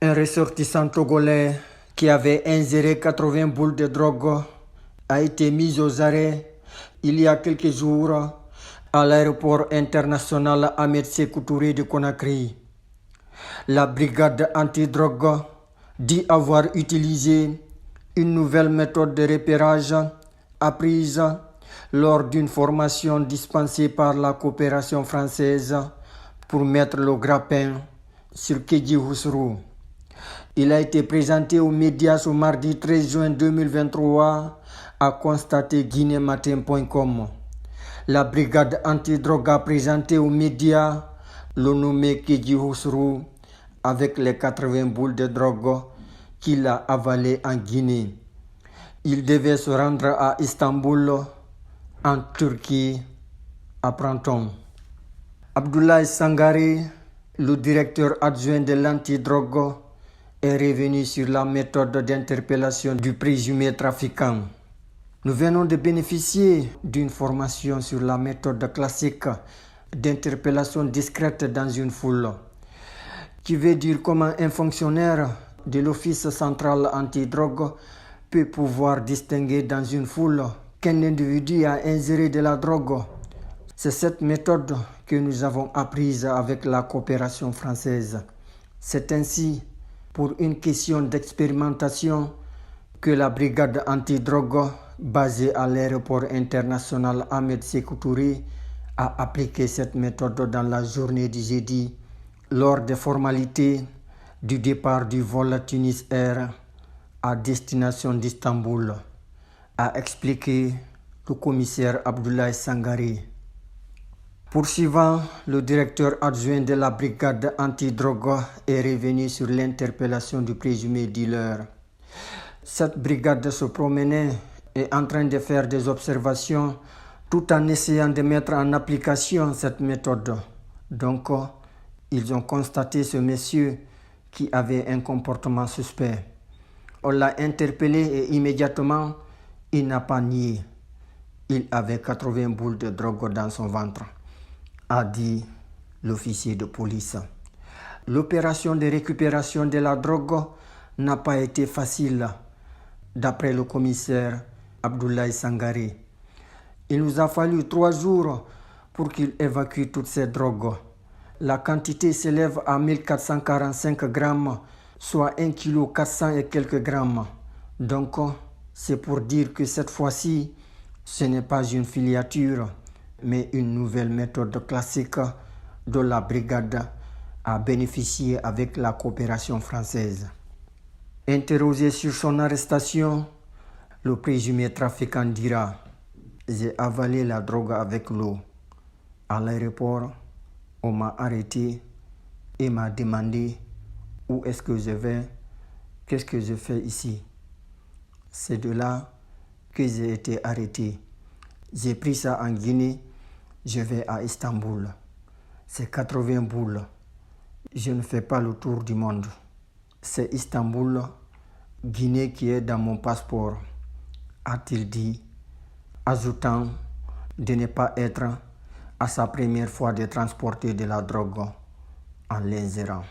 Un ressortissant togolais qui avait ingéré 80 boules de drogue a été mis aux arrêts il y a quelques jours à l'aéroport international Ahmed Sékou Touré de Conakry. La brigade antidrogue dit avoir utilisé une nouvelle méthode de repérage apprise lors d'une formation dispensée par la coopération française pour mettre le grappin sur Kedji Oussrou. Il a été présenté aux médias ce mardi 13 juin 2023, a constaté guinématin.com. La brigade antidrogue a présenté aux médias le nommé Kedji Oussrou avec les 80 boules de drogue qu'il a avalées en Guinée. Il devait se rendre à Istanbul, en Turquie, apprend-on. Abdoulaye Sangaré, le directeur adjoint de l'antidrogue, est revenu sur la méthode d'interpellation du présumé trafiquant. Nous venons de bénéficier d'une formation sur la méthode classique d'interpellation discrète dans une foule, qui veut dire comment un fonctionnaire de l'Office central antidrogue peut pouvoir distinguer dans une foule qu'un individu a ingéré de la drogue. C'est cette méthode que nous avons apprise avec la coopération française. C'est ainsi, pour une question d'expérimentation, que la brigade antidrogue basée à l'aéroport international Ahmed Sékou Touré a appliqué cette méthode dans la journée du jeudi lors des formalités du départ du vol Tunis Air à destination d'Istanbul, a expliqué le commissaire Abdoulaye Sangaré. Poursuivant, le directeur adjoint de la brigade antidrogue est revenu sur l'interpellation du présumé dealer. Cette brigade se promenait et en train de faire des observations tout en essayant de mettre en application cette méthode. Donc, ils ont constaté ce monsieur qui avait un comportement suspect. On l'a interpellé et immédiatement, il n'a pas nié. Il avait 80 boules de drogue dans son ventre, a dit l'officier de police. L'opération de récupération de la drogue n'a pas été facile, d'après le commissaire Abdoulaye Sangaré. Il nous a fallu 3 jours pour qu'il évacue toutes ces drogues. La quantité s'élève à 1445 grammes, soit 1 kg 400 et quelques grammes. Donc, c'est pour dire que cette fois-ci, ce n'est pas une filature, mais une nouvelle méthode classique dont la brigade a bénéficié avec la coopération française. Interrogé sur son arrestation, le présumé trafiquant dira « J'ai avalé la drogue avec l'eau. À l'aéroport, on m'a arrêté et m'a demandé où est-ce que je vais, qu'est-ce que je fais ici. C'est de là que j'ai été arrêté. J'ai pris ça en Guinée, je vais à Istanbul. C'est 80 boules. Je ne fais pas le tour du monde. C'est Istanbul, Guinée qui est dans mon passeport, a-t-il dit, ajoutant de ne pas être à sa première fois de transporter de la drogue en l'ingérant.